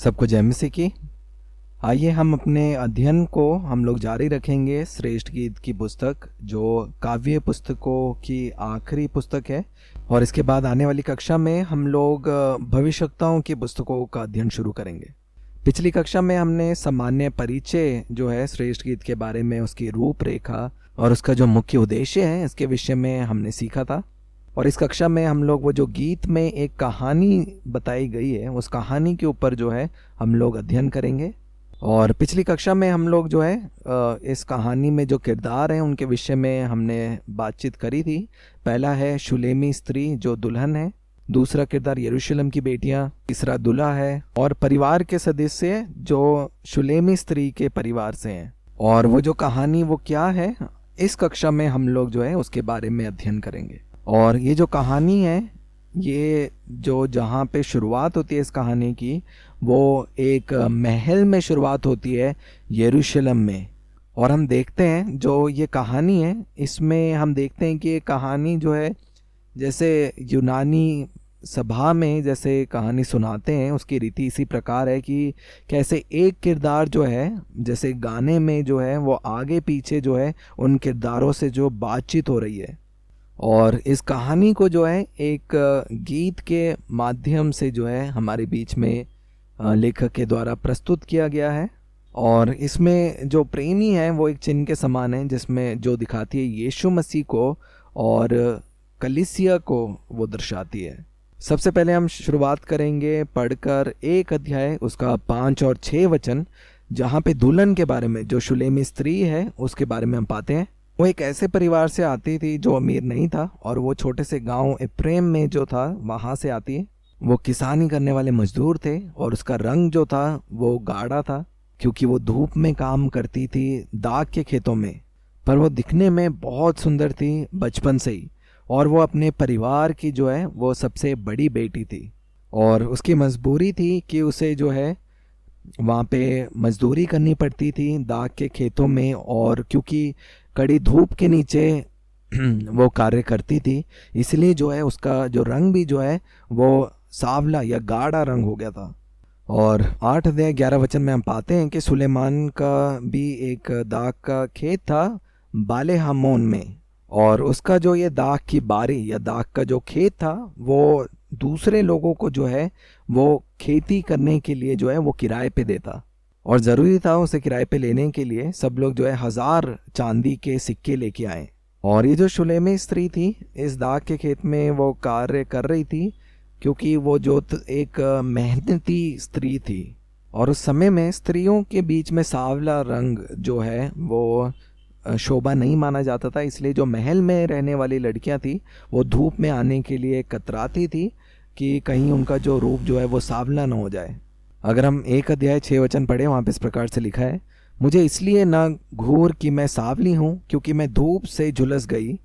सबको जय मसीह की। आइए हम अपने अध्ययन को हम लोग जारी रखेंगे श्रेष्ठ गीत की पुस्तक, जो काव्य पुस्तकों की आखिरी पुस्तक है। और इसके बाद आने वाली कक्षा में हम लोग भविष्यवक्ताओं की पुस्तकों का अध्ययन शुरू करेंगे। पिछली कक्षा में हमने सामान्य परिचय जो है श्रेष्ठ गीत के बारे में, उसकी रूपरेखा और उसका जो मुख्य उद्देश्य है इसके विषय में हमने सीखा था। और इस कक्षा में हम लोग वो जो गीत में एक कहानी बताई गई है उस कहानी के ऊपर जो है हम लोग अध्ययन करेंगे। और पिछली कक्षा में हम लोग जो है इस कहानी में जो किरदार हैं उनके विषय में हमने बातचीत करी थी। पहला है शुलेमी स्त्री जो दुल्हन है, दूसरा किरदार यरूशलेम की बेटियां, तीसरा दूल्हा है और परिवार के सदस्य जो शुलेमी स्त्री के परिवार से हैं। और वो जो कहानी वो क्या है, इस कक्षा में हम लोग जो है उसके बारे में अध्ययन करेंगे। और ये जो कहानी है, ये जो जहाँ पे शुरुआत होती है इस कहानी की, वो एक महल में शुरुआत होती है, यरूशलेम में। और हम देखते हैं जो ये कहानी है इसमें हम देखते हैं कि ये कहानी जो है जैसे यूनानी सभा में जैसे कहानी सुनाते हैं उसकी रीति इसी प्रकार है कि कैसे एक किरदार जो है जैसे गाने में जो है वो आगे पीछे जो है उन किरदारों से जो बातचीत हो रही है। और इस कहानी को जो है एक गीत के माध्यम से जो है हमारे बीच में लेखक के द्वारा प्रस्तुत किया गया है। और इसमें जो प्रेमी है वो एक चिन्ह के समान है, जिसमें जो दिखाती है यीशु मसीह को और कलीसिया को वो दर्शाती है। सबसे पहले हम शुरुआत करेंगे पढ़कर एक अध्याय उसका 5 और 6 वचन, जहाँ पे दुल्हन के बारे में, जो शुलेमी स्त्री है उसके बारे में हम पाते हैं। वो एक ऐसे परिवार से आती थी जो अमीर नहीं था और वो छोटे से गांव एफ्रेम में जो था वहाँ से आती है। वो किसानी करने वाले मजदूर थे और उसका रंग जो था वो गाढ़ा था, क्योंकि वो धूप में काम करती थी दाख के खेतों में। पर वो दिखने में बहुत सुंदर थी बचपन से ही, और वो अपने परिवार की जो है वो सबसे बड़ी बेटी थी। और उसकी मजबूरी थी कि उसे जो है वहाँ पे मजदूरी करनी पड़ती थी दाख के खेतों में, और क्योंकि कड़ी धूप के नीचे वो कार्य करती थी, इसलिए जो है उसका जो रंग भी जो है वो सांवला या गाढ़ा रंग हो गया था। और 8 अध्याय 11 वचन में हम पाते हैं कि सुलेमान का भी एक दाख का खेत था बाले हामोन में, और उसका जो ये दाख की बारी या दाख का जो खेत था वो दूसरे लोगों को जो है वो खेती करने के लिए जो है वो किराए पे देता। और ज़रूरी था उसे किराए पे लेने के लिए सब लोग जो है 1000 चांदी के सिक्के लेके आए। और ये जो शुलेमी स्त्री थी इस दाख के खेत में वो कार्य कर रही थी, क्योंकि वो जो एक मेहनती स्त्री थी। और उस समय में स्त्रियों के बीच में सांवला रंग जो है वो शोभा नहीं माना जाता था, इसलिए जो महल में रहने वाली लड़कियां थी वो धूप में आने के लिए कतराती थी कि कहीं उनका जो रूप जो है वो सांवला न हो जाए। अगर हम 1 अध्याय 6 वचन पढ़े, वहाँ पे इस प्रकार से लिखा है, मुझे इसलिए ना घूर कि मैं सांवली हूँ, क्योंकि मैं धूप से झुलस गई।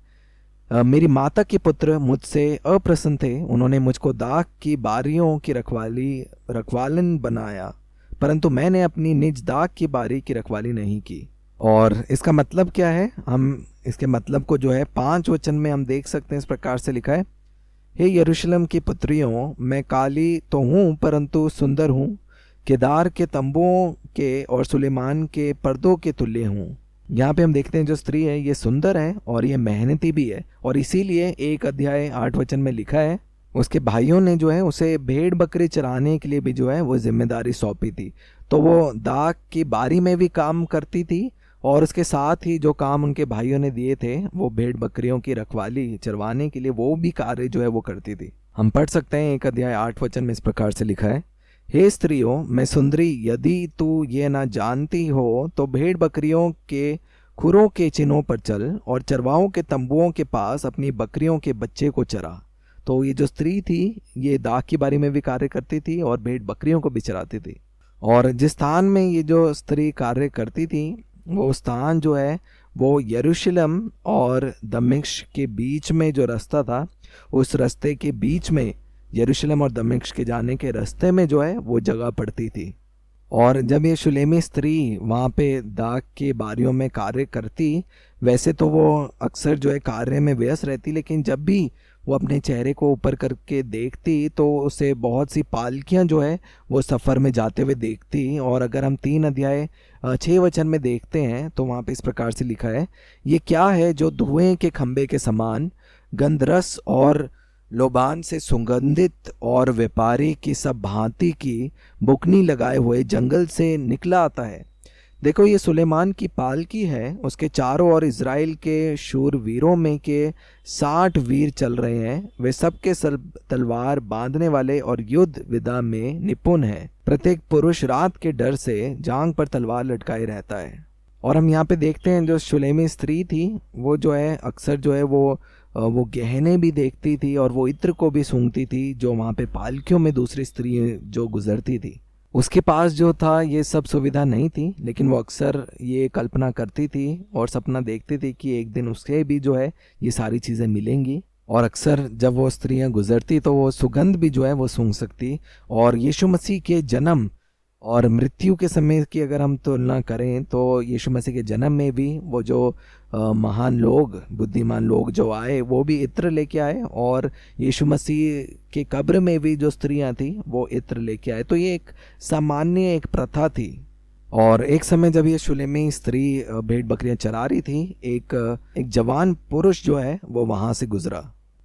मेरी माता के पुत्र मुझसे अप्रसन्न थे, उन्होंने मुझको दाख की बारियों की रखवालन बनाया, परंतु मैंने अपनी निज दाख की बारी की रखवाली नहीं की। और इसका मतलब क्या है, हम इसके मतलब को जो है 5 वचन में हम देख सकते हैं। इस प्रकार से लिखा है, हे यरूशलेम की पुत्रियों, मैं काली तो हूँ परंतु सुंदर हूँ, केदार के तंबुओं के और सुलेमान के पर्दों के तुल्य हूँ। यहाँ पे हम देखते हैं जो स्त्री है ये सुंदर है और ये मेहनती भी है, और इसीलिए 1 अध्याय 8 वचन में लिखा है उसके भाइयों ने जो है उसे भेड़ बकरी चराने के लिए भी जो है वो जिम्मेदारी सौंपी थी। तो वो दाख की बारी में भी काम करती थी, और उसके साथ ही जो काम उनके भाइयों ने दिए थे वो भेड़ बकरियों की रखवाली चरवाने के लिए वो भी कार्य जो है वो करती थी। हम पढ़ सकते हैं 1 अध्याय 8 वचन में इस प्रकार से लिखा है, हे स्त्रियों मैं सुंदरी, यदि तू ये ना जानती हो तो भेड़ बकरियों के खुरों के चिन्हों पर चल और चरवाहों के तंबुओं के पास अपनी बकरियों के बच्चे को चरा। तो ये जो स्त्री थी ये दाख की बारी में भी कार्य करती थी और भेड़ बकरियों को भी चराती थी। और जिस स्थान में ये जो स्त्री कार्य करती थी वो स्थान जो है वो यरूशलेम और दमिश्क के बीच में जो रास्ता था, उस रास्ते के बीच में यरूशलेम और दमिश्क के जाने के रास्ते में जो है वो जगह पड़ती थी। और जब ये शुलेमी स्त्री वहाँ पे दाख के बारियों में कार्य करती, वैसे तो वो अक्सर जो है कार्य में व्यस्त रहती, लेकिन जब भी वो अपने चेहरे को ऊपर करके देखती तो उसे बहुत सी पालकियां जो है वो सफ़र में जाते हुए देखती। और अगर हम 3 अध्याय 6 वचन में देखते हैं तो वहाँ पे इस प्रकार से लिखा है, ये क्या है जो धुएं के खंबे के समान गंधरस और लोबान से सुगंधित और व्यापारी की सब भांति की बुकनी लगाए हुए जंगल से निकला आता है। देखो, ये सुलेमान की पालकी है, उसके चारों ओर इज़राइल के शूरवीरों में के 60 वीर चल रहे हैं। वे सबके सब तलवार बांधने वाले और युद्ध विधा में निपुण हैं। प्रत्येक पुरुष रात के डर से जांग पर तलवार लटकाए रहता है। और हम यहाँ पे देखते हैं जो शुलेमी स्त्री थी वो जो है अक्सर जो है वो गहने भी देखती थी और वो इत्र को भी सूंघती थी जो वहाँ पे पालकियों में दूसरी स्त्री जो गुजरती थी। उसके पास जो था ये सब सुविधा नहीं थी, लेकिन वो अक्सर ये कल्पना करती थी और सपना देखती थी कि एक दिन उससे भी जो है ये सारी चीज़ें मिलेंगी। और अक्सर जब वो स्त्रियां गुजरती तो वो सुगंध भी जो है वो सूंघ सकती। और यीशु मसीह के जन्म और मृत्यु के समय की अगर हम तुलना करें तो यीशु मसीह के जन्म में भी वो जो महान लोग, बुद्धिमान लोग जो आए वो भी इत्र लेके आए, और यीशु मसीह के कब्र में भी जो स्त्रियां थी वो इत्र लेके आए। तो ये एक सामान्य एक प्रथा थी। और एक समय जब ये शुलेमी स्त्री भेड़ बकरियां चरा रही थी, एक जवान पुरुष जो है वो वहाँ से गुजरा।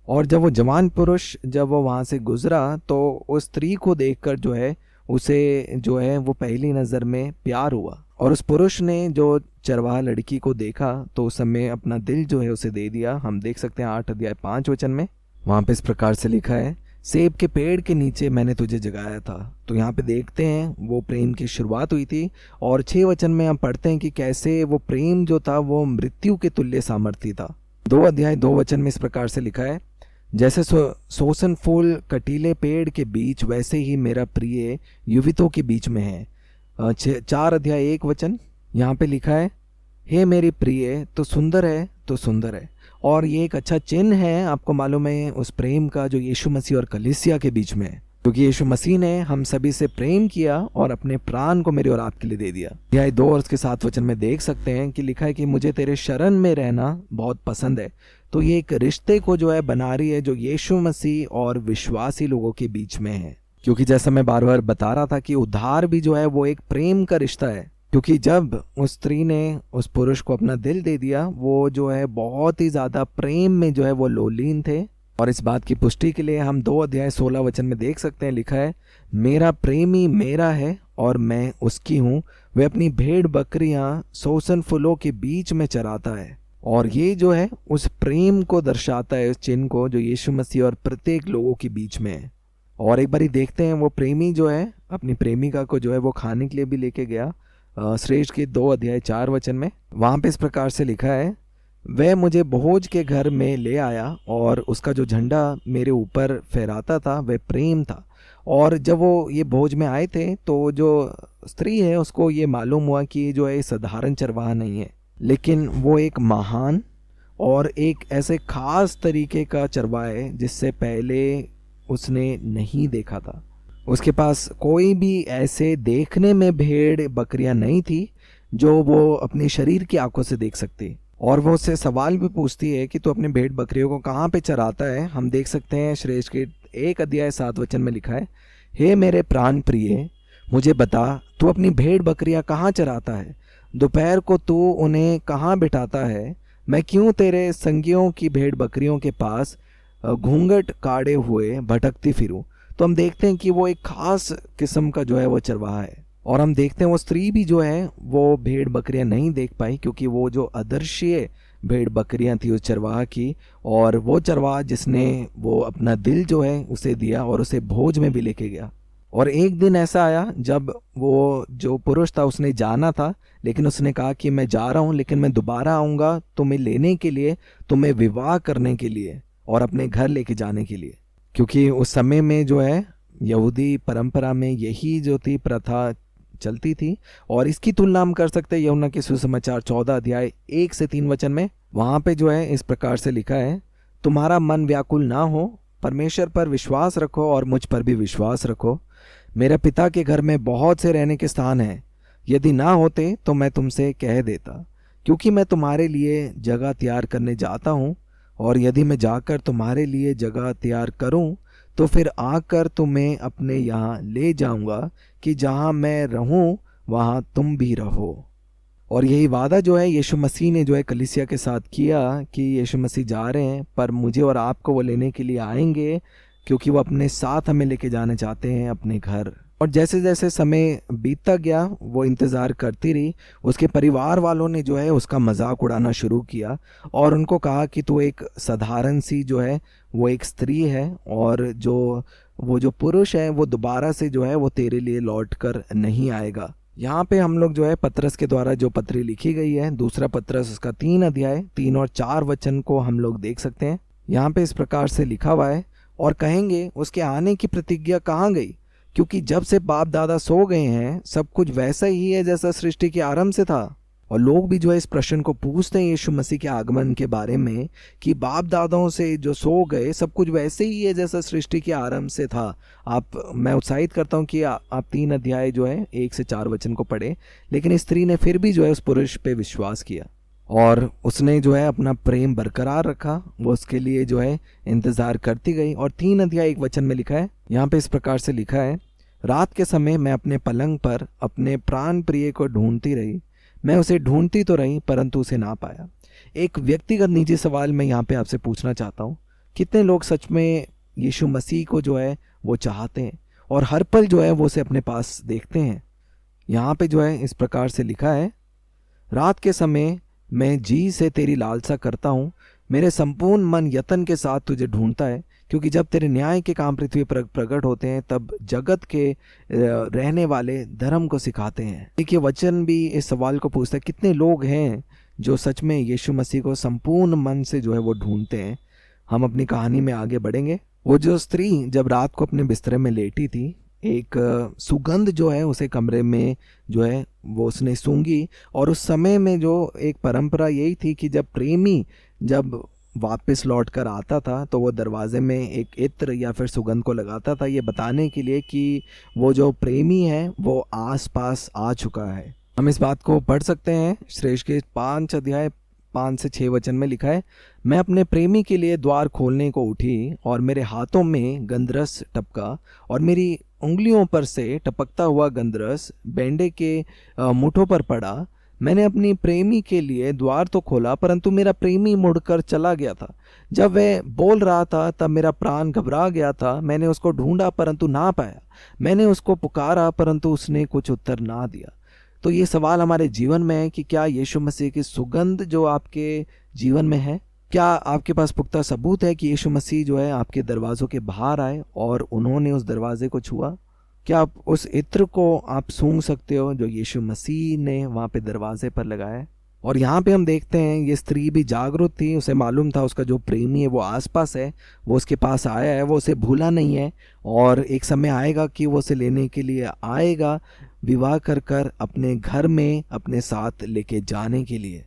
और जब वो जवान पुरुष जब वो वहाँ से गुजरा तो उस स्त्री को देखकर जो है उसे जो है वो पहली नज़र में प्यार हुआ। और उस पुरुष ने जो चरवाहा लड़की को देखा तो उस समय अपना दिल जो है उसे दे दिया। हम देख सकते हैं 8 अध्याय 5 वचन में, वहाँ पे इस प्रकार से लिखा है, सेब के पेड़ के नीचे मैंने तुझे जगाया था। तो यहाँ पे देखते हैं वो प्रेम की शुरुआत हुई थी। और 6 वचन में हम पढ़ते हैं कि कैसे वो प्रेम जो था वो मृत्यु के तुल्य सामर्थ्य था। 2 अध्याय 2 वचन में इस प्रकार से लिखा है, जैसे सोसन फूल कटीले पेड़ के बीच वैसे ही मेरा प्रिय युवतियों के बीच में है। 4 अध्याय 1 वचन यहाँ पे लिखा है, हे मेरी प्रिय तो सुंदर है, तो सुंदर है। और ये एक अच्छा चिन्ह है, आपको मालूम है, उस प्रेम का जो यीशु मसीह और कलीसिया के बीच में है, क्योंकि यीशु मसीह ने हम सभी से प्रेम किया और अपने प्राण को मेरे और आपके लिए दे दिया। अध्याय 2 और उसके 7 वचन में देख सकते हैं कि लिखा है कि मुझे तेरे शरण में रहना बहुत पसंद है। तो ये एक रिश्ते को जो है बना रही है जो यीशु मसीह और विश्वासी लोगों के बीच में है। क्योंकि जैसा मैं बार बार बता रहा था कि उद्धार भी जो है वो एक प्रेम का रिश्ता है। क्योंकि जब उस स्त्री ने उस पुरुष को अपना दिल दे दिया, वो जो है बहुत ही ज़्यादा प्रेम में जो है वो लोलीन थे। और इस बात की पुष्टि के लिए हम 2 अध्याय 16 वचन में देख सकते हैं, लिखा है, मेरा प्रेमी मेरा है और मैं उसकी हूँ, वह अपनी भेड़ बकरियां सोसन फूलों के बीच में चराता है। और ये जो है उस प्रेम को दर्शाता है, उस चिन्ह को जो यीशु मसीह और प्रत्येक लोगों के बीच में है। और एक बारी देखते हैं वो प्रेमी जो है अपनी प्रेमिका को जो है वो खाने के लिए भी लेके गया। श्रेष्ठ के 2 अध्याय 4 वचन में वहाँ पे इस प्रकार से लिखा है, वह मुझे भोज के घर में ले आया और उसका जो झंडा मेरे ऊपर फहराता था वह प्रेम था। और जब वो ये भोज में आए थे तो जो स्त्री है उसको ये मालूम हुआ कि जो है साधारण चरवाहा नहीं है, लेकिन वो एक महान और एक ऐसे खास तरीके का चरवाहा है जिससे पहले उसने नहीं देखा था। उसके पास कोई भी ऐसे देखने में भेड़ बकरियां नहीं थी जो वो अपने शरीर की आंखों से देख सकती। और वो उससे सवाल भी पूछती है कि तू अपने भेड़ बकरियों को कहाँ पे चराता है। हम देख सकते हैं श्रेष्ठ के 1 अध्याय 7 वचन में लिखा है, हे मेरे प्राण प्रिय, मुझे बता तू अपनी भेड़ बकरियां कहाँ चराता है, दोपहर को तू उन्हें कहाँ बिठाता है। मैं क्यों तेरे संगियों की भेड़ बकरियों के पास घूंघट काढ़े हुए भटकती फिरूं। तो हम देखते हैं कि वो एक खास किस्म का जो है वो चरवाहा है। और हम देखते हैं वो स्त्री भी जो है वो भेड़ बकरियां नहीं देख पाई, क्योंकि वो जो अदृश्य भेड़ बकरियां थी उस चरवाहा की, और वो चरवाहा जिसने वो अपना दिल जो है उसे दिया और उसे भोज में भी लेके गया। और एक दिन ऐसा आया जब वो जो पुरुष था उसने जाना था, लेकिन उसने कहा कि मैं जा रहा हूँ, लेकिन मैं दोबारा आऊँगा तुम्हें लेने के लिए, तुम्हें विवाह करने के लिए और अपने घर लेके जाने के लिए। क्योंकि उस समय में जो है यहूदी परंपरा में यही जो थी प्रथा चलती थी। और इसकी तुलना हम कर सकते हैं यूहन्ना के सुसमाचार 14 अध्याय 1 से 3 वचन में। वहाँ पे जो है इस प्रकार से लिखा है, तुम्हारा मन व्याकुल ना हो, परमेश्वर पर विश्वास रखो और मुझ पर भी विश्वास रखो। मेरे पिता के घर में बहुत से रहने के स्थान हैं, यदि ना होते तो मैं तुमसे कह देता, क्योंकि मैं तुम्हारे लिए जगह तैयार करने जाता हूँ। और यदि मैं जाकर तुम्हारे लिए जगह तैयार करूं, तो फिर आकर तुम्हें अपने यहाँ ले जाऊंगा कि जहाँ मैं रहूं वहाँ तुम भी रहो। और यही वादा जो है यीशु मसीह ने जो है कलीसिया के साथ किया कि यीशु मसीह जा रहे हैं, पर मुझे और आपको वो लेने के लिए आएंगे, क्योंकि वो अपने साथ हमें लेके जाने चाहते हैं अपने घर। और जैसे जैसे समय बीतता गया, वो इंतज़ार करती रही। उसके परिवार वालों ने जो है उसका मजाक उड़ाना शुरू किया और उनको कहा कि तू एक साधारण सी जो है वो एक स्त्री है, और वो जो पुरुष है वो दोबारा से जो है वो तेरे लिए लौट कर नहीं आएगा। यहाँ पे हम लोग जो है पतरस के द्वारा जो पत्री लिखी गई है, दूसरा पतरस उसका 3 अध्याय 3 और 4 वचन को हम लोग देख सकते हैं। यहाँ पे इस प्रकार से लिखा हुआ है, और कहेंगे उसके आने की प्रतिज्ञा कहाँ गई, क्योंकि जब से बाप दादा सो गए हैं सब कुछ वैसा ही है जैसा सृष्टि के आरंभ से था। और लोग भी जो है इस प्रश्न को पूछते हैं यीशु मसीह के आगमन के बारे में कि बाप दादाओं से जो सो गए सब कुछ वैसे ही है जैसा सृष्टि के आरंभ से था। मैं उत्साहित करता हूँ कि आप 3 अध्याय जो है 1 से 4 वचन को पढ़े। लेकिन स्त्री ने फिर भी जो है उस पुरुष पे विश्वास किया और उसने जो है अपना प्रेम बरकरार रखा। वो उसके लिए जो है इंतजार करती गई। और 3 अध्याय 1 वचन में लिखा है, यहाँ पे इस प्रकार से लिखा है, रात के समय मैं अपने पलंग पर अपने प्राण प्रिय को ढूंढती रही। मैं उसे ढूंढती तो रही परंतु उसे ना पाया। एक व्यक्तिगत निजी सवाल मैं यहाँ पे आपसे पूछना चाहता हूँ, कितने लोग सच में यीशु मसीह को जो है वो चाहते हैं और हर पल जो है वो उसे अपने पास देखते हैं? यहाँ पे जो है इस प्रकार से लिखा है, रात के समय मैं जी से तेरी लालसा करता हूँ, मेरे संपूर्ण मन यत्न के साथ तुझे ढूंढता है, क्योंकि जब तेरे न्याय के काम पृथ्वी पर प्रकट होते हैं तब जगत के रहने वाले धर्म को सिखाते हैं। देखिए वचन भी इस सवाल को पूछता है, कितने लोग हैं जो सच में यीशु मसीह को संपूर्ण मन से जो है वो ढूंढते हैं? हम अपनी कहानी में आगे बढ़ेंगे। वो जो स्त्री जब रात को अपने बिस्तरे में लेटी थी, एक सुगंध जो है उसे कमरे में जो है वो उसने सूंघी। और उस समय में जो एक परंपरा यही थी कि जब प्रेमी जब वापस लौट कर आता था तो वो दरवाजे में एक इत्र या फिर सुगंध को लगाता था, ये बताने के लिए कि वो जो प्रेमी है वो आसपास आ चुका है। हम इस बात को पढ़ सकते हैं श्रेष्ठ के 5 अध्याय 5 से 6 वचन में लिखा है, मैं अपने प्रेमी के लिए द्वार खोलने को उठी और मेरे हाथों में गंधरस टपका और मेरी उंगलियों पर से टपकता हुआ गंधरस बैंडे के मुठों पर पड़ा। मैंने अपनी प्रेमी के लिए द्वार तो खोला परंतु मेरा प्रेमी मुड़कर चला गया था। जब वह बोल रहा था तब मेरा प्राण घबरा गया था। मैंने उसको ढूंढा परंतु ना पाया। मैंने उसको पुकारा परंतु उसने कुछ उत्तर ना दिया। तो ये सवाल हमारे जीवन में है कि क्या यीशु मसीह की सुगंध जो आपके जीवन में है, क्या आपके पास पुख्ता सबूत है कि यीशु मसीह जो है आपके दरवाज़ों के बाहर आए और उन्होंने उस दरवाजे को छुआ? क्या आप उस इत्र को आप सूंघ सकते हो जो यीशु मसीह ने वहाँ पे दरवाजे पर लगाया है? और यहाँ पे हम देखते हैं ये स्त्री भी जागरूक थी, उसे मालूम था उसका जो प्रेमी है वो आसपास है, वो उसके पास आया है, वो उसे भूला नहीं है और एक समय आएगा कि वो उसे लेने के लिए आएगा, विवाह कर कर अपने घर में अपने साथ लेके जाने के लिए।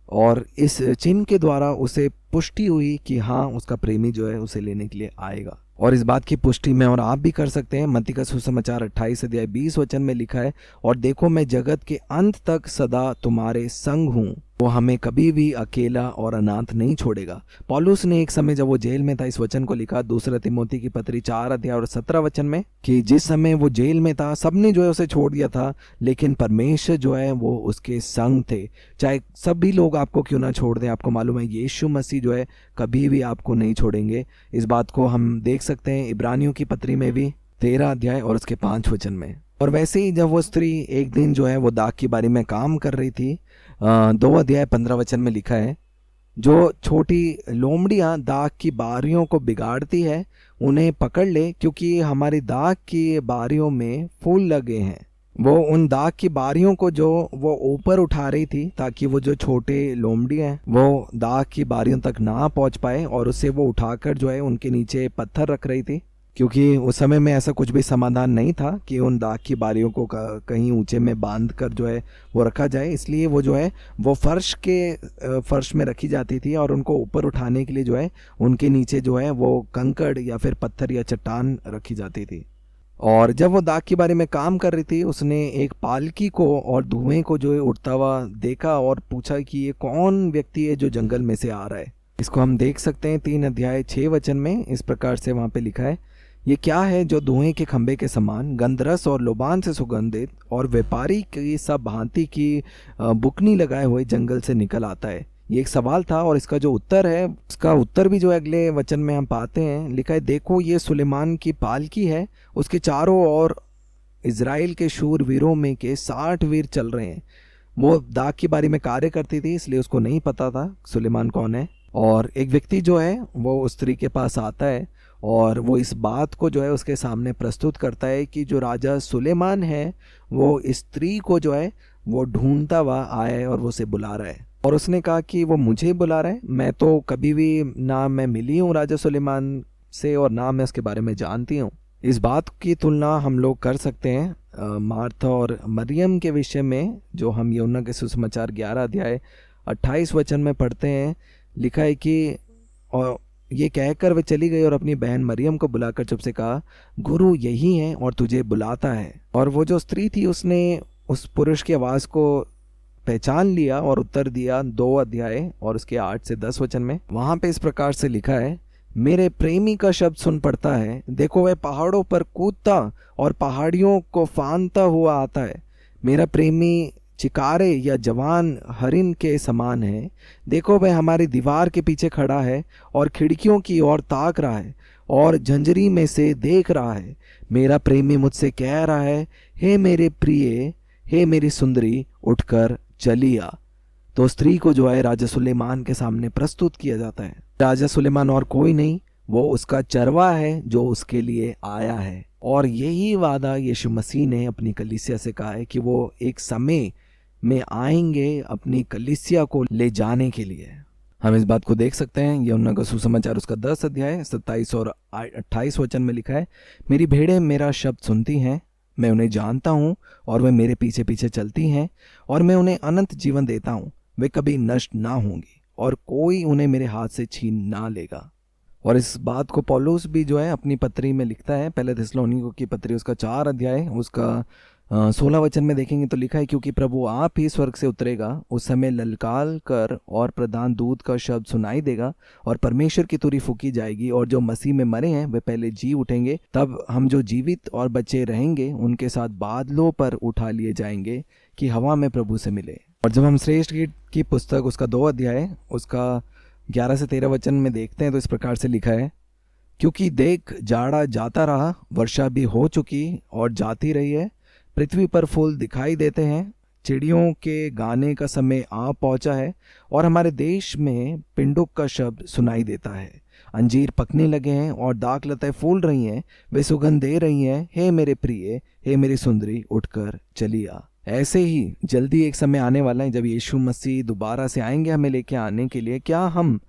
और इस चिन्ह के द्वारा उसे पुष्टि हुई कि हाँ उसका प्रेमी जो है उसे लेने के लिए आएगा। और इस बात की पुष्टि मैं और आप भी कर सकते हैं। मत्ती का सुसमाचार 28 अध्याय 20 वचन में लिखा है, और देखो मैं जगत के अंत तक सदा तुम्हारे संग हूँ, वो हमें कभी भी अकेला और अनाथ नहीं छोड़ेगा। पौलुस ने एक समय जब वो जेल में था इस वचन को लिखा, दूसरा तिमोथी की पत्री 4 अध्याय और 17 वचन में, कि जिस समय वो जेल में था सबने जो है उसे छोड़ दिया था, लेकिन परमेश्वर जो है वो उसके संग थे। चाहे सभी लोग आपको क्यों ना छोड़ दें, आपको मालूम है यीशु मसीह जो है कभी भी आपको नहीं छोड़ेंगे। इस बात को हम देख सकते हैं इब्रानियों की पत्री में भी 13 अध्याय और उसके 5 वचन में। और वैसे ही जब वो स्त्री एक दिन जो है वो दाग की बारी में काम कर रही थी, 2 अध्याय 15 वचन में लिखा है, जो छोटी लोमड़ियाँ दाग की बारियों को बिगाड़ती है उन्हें पकड़ ले, क्योंकि हमारी दाग की बारियों में फूल लगे हैं। वो उन दाग की बारियों को जो वो ऊपर उठा रही थी ताकि वो जो छोटे लोमड़ियाँ हैं वो दाग की बारियों तक ना पहुंच पाए, और उसे वो उठाकर जो है उनके नीचे पत्थर रख रही थी, क्योंकि उस समय में ऐसा कुछ भी समाधान नहीं था कि उन दाग की बारियों को कहीं ऊंचे में बांध कर जो है वो रखा जाए। इसलिए वो जो है वो फर्श में रखी जाती थी और उनको ऊपर उठाने के लिए जो है उनके नीचे जो है वो कंकड़ या फिर पत्थर या चट्टान रखी जाती थी। और जब वो दाग के बारे में काम कर रही थी उसने एक पालकी को और धुएं को जो है उड़ता हुआ देखा और पूछा कि ये कौन व्यक्ति है जो जंगल में से आ रहा है। इसको हम देख सकते हैं 3 अध्याय 6 वचन में। इस प्रकार से वहाँ पे लिखा है, ये क्या है जो धुएं के खंभे के समान, गंधरस और लोबान से सुगंधित और व्यापारी की सब भांति की बुकनी लगाए हुए जंगल से निकल आता है। ये एक सवाल था और इसका जो उत्तर है, उसका उत्तर भी जो अगले वचन में हम पाते हैं। लिखा है, देखो ये सुलेमान की पालकी है, उसके चारों ओर इज़राइल के शूर वीरों में के 60 वीर चल रहे हैं। वो दाग की बारी में कार्य करती थी, इसलिए उसको नहीं पता था सुलेमान कौन है। और एक व्यक्ति जो है वो उस स्त्री के पास आता है और वो इस बात को जो है उसके सामने प्रस्तुत करता है कि जो राजा सुलेमान है वो इस स्त्री को जो है वो ढूंढता हुआ आया है और वो उसे बुला रहा है। और उसने कहा कि वो मुझे बुला रहा है, मैं तो कभी भी ना मैं मिली हूँ राजा सुलेमान से और ना मैं उसके बारे में जानती हूँ। इस बात की तुलना हम लोग कर सकते हैं मार्था और मरियम के विषय में, जो हम यूहन्ना के सुसमाचार 11 अध्याय 28 वचन में पढ़ते हैं। लिखा है कि और ये कहकर वे चली गई और अपनी बहन मरियम को बुलाकर चुप से कहा, गुरु यही है और तुझे बुलाता है। और वो जो स्त्री थी उसने उस पुरुष की आवाज़ को पहचान लिया और उत्तर दिया 2 अध्याय और उसके 8 से 10 वचन में। वहाँ पे इस प्रकार से लिखा है, मेरे प्रेमी का शब्द सुन पड़ता है, देखो वह पहाड़ों पर कूदता और पहाड़ियों को फांदता हुआ आता है। मेरा प्रेमी चिकारे या जवान हरिन के समान है, देखो वह हमारी दीवार के पीछे खड़ा है और खिड़कियों की ओर ताक रहा है और झंझरी में से देख रहा है। मेरा प्रेमी मुझसे कह रहा है, हे मेरे प्रिय, हे मेरी सुंदरी, उठकर चली आ। तो स्त्री को जो है राजा सुलेमान के सामने प्रस्तुत किया जाता है। राजा सुलेमान और कोई नहीं, वो उसका चरवा है जो उसके लिए आया है। और यही वादा यीशु मसीह ने अपनी कलीसिया से कहा है कि वो एक समय में आएंगे अपनी कलीसिया को ले जाने के लिए। हम इस बात को देख सकते हैं यूहन्ना का सुसमाचार उसका 10 अध्याय 27 और 28 वचन में लिखा है, मेरी भेड़ें मेरा शब्द सुनती हैं, मैं उन्हें जानता हूँ और वे मेरे पीछे पीछे चलती हैं और मैं उन्हें अनंत जीवन देता हूँ। वे कभी नष्ट ना होंगी और कोई उन्हें मेरे हाथ से छीन ना लेगा। और इस बात को पौलुस भी जो है अपनी पत्री में लिखता है, पहले थिस्सलुनीकियों की पत्री उसका 4 अध्याय उसका 16 वचन में देखेंगे तो लिखा है, क्योंकि प्रभु आप ही स्वर्ग से उतरेगा, उस समय ललकार कर और प्रधान दूत का शब्द सुनाई देगा और परमेश्वर की तुरी फूकी जाएगी और जो मसीह में मरे हैं वे पहले जी उठेंगे। तब हम जो जीवित और बचे रहेंगे उनके साथ बादलों पर उठा लिए जाएंगे कि हवा में प्रभु से मिले। और जब हम श्रेष्ठ गीत की पुस्तक उसका 2 अध्याय उसका 11 से 13 वचन में देखते हैं तो इस प्रकार से लिखा है, क्योंकि देख जाड़ा जाता रहा, वर्षा भी हो चुकी और जाती रही है, पृथ्वी पर फूल दिखाई देते हैं, चिड़ियों के गाने का समय आ पहुंचा है और हमारे देश में पिंडुक का शब्द सुनाई देता है। अंजीर पकने लगे हैं और दाखलताएं फूल रही हैं, वे सुगंध दे रही हैं, हे मेरे प्रिय, हे मेरी सुंदरी, उठकर चली आ। ऐसे ही जल्दी एक समय आने वाला है जब यीशु मसीह दोबारा से आएंगे हमें लेके आने के लिए। क्या हम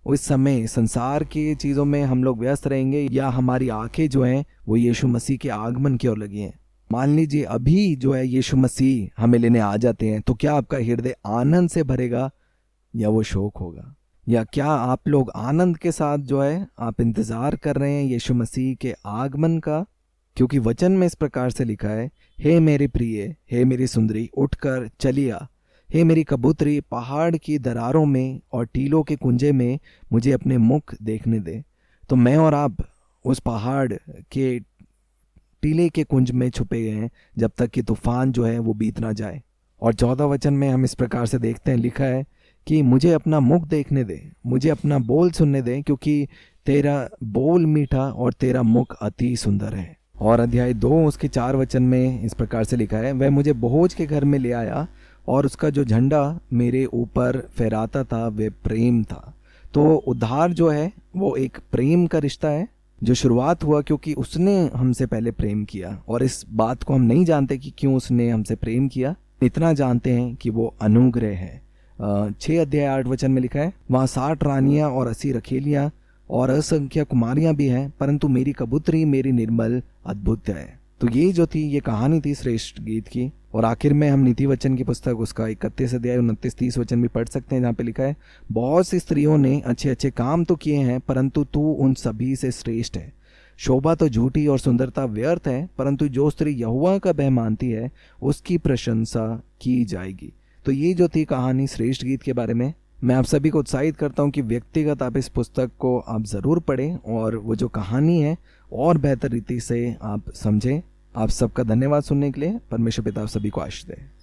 उस समय संसार की चीज़ों में हम लोग व्यस्त रहेंगे या हमारी आंखें जो हैं वो यीशु मसीह के आगमन की ओर लगी हैं? मान लीजिए अभी जो है यीशु मसीह हमें लेने आ जाते हैं तो क्या आपका हृदय आनंद से भरेगा या वो शोक होगा? या क्या आप लोग आनंद के साथ जो है आप इंतज़ार कर रहे हैं यीशु मसीह के आगमन का? क्योंकि वचन में इस प्रकार से लिखा है, हे मेरे प्रिय, हे मेरी सुंदरी, उठकर चली आ, हे मेरी कबूतरी, पहाड़ की दरारों में और टीलों के कुंजे में मुझे अपने मुख देखने दे। तो मैं और आप उस पहाड़ के टीले के कुंज में छुपे गए हैं जब तक कि तूफान जो है वो बीत ना जाए। और 14 वचन में हम इस प्रकार से देखते हैं, लिखा है कि मुझे अपना मुख देखने दे, मुझे अपना बोल सुनने दे, क्योंकि तेरा बोल मीठा और तेरा मुख अति सुंदर है। और अध्याय 2 उसके 4 वचन में इस प्रकार से लिखा है, वह मुझे बोझ के घर में ले आया और उसका जो झंडा मेरे ऊपर फहराता था वह प्रेम था। तो उद्धार जो है वो एक प्रेम का रिश्ता है जो शुरुआत हुआ क्योंकि उसने हमसे पहले प्रेम किया। और इस बात को हम नहीं जानते कि क्यों उसने हमसे प्रेम किया, इतना जानते हैं कि वो अनुग्रह है। 6 अध्याय 8 वचन में लिखा है, वहाँ 60 रानियां और 80 रखेलियां और असंख्य कुमारियां भी हैं, परंतु मेरी कबूतरी मेरी निर्मल अद्भुत है। तो ये जो थी ये कहानी थी श्रेष्ठ गीत की। और आखिर में हम नीति वचन की पुस्तक उसका 31 अध्याय 29-30 वचन भी पढ़ सकते हैं, जहाँ पे लिखा है, बहुत सी स्त्रियों ने अच्छे अच्छे काम तो किए हैं परंतु तू उन सभी से श्रेष्ठ है। शोभा तो झूठी और सुंदरता व्यर्थ है, परंतु जो स्त्री यहोवा का भय मानती है उसकी प्रशंसा की जाएगी। तो ये जो थी कहानी श्रेष्ठ गीत के बारे में। मैं आप सभी को उत्साहित करता हूँ कि व्यक्तिगत आप इस पुस्तक को आप ज़रूर पढ़ें और वो जो कहानी है और बेहतर रीति से आप समझें। आप सबका धन्यवाद सुनने के लिए। परमेश्वर पिता आप सभी को आशीष दे।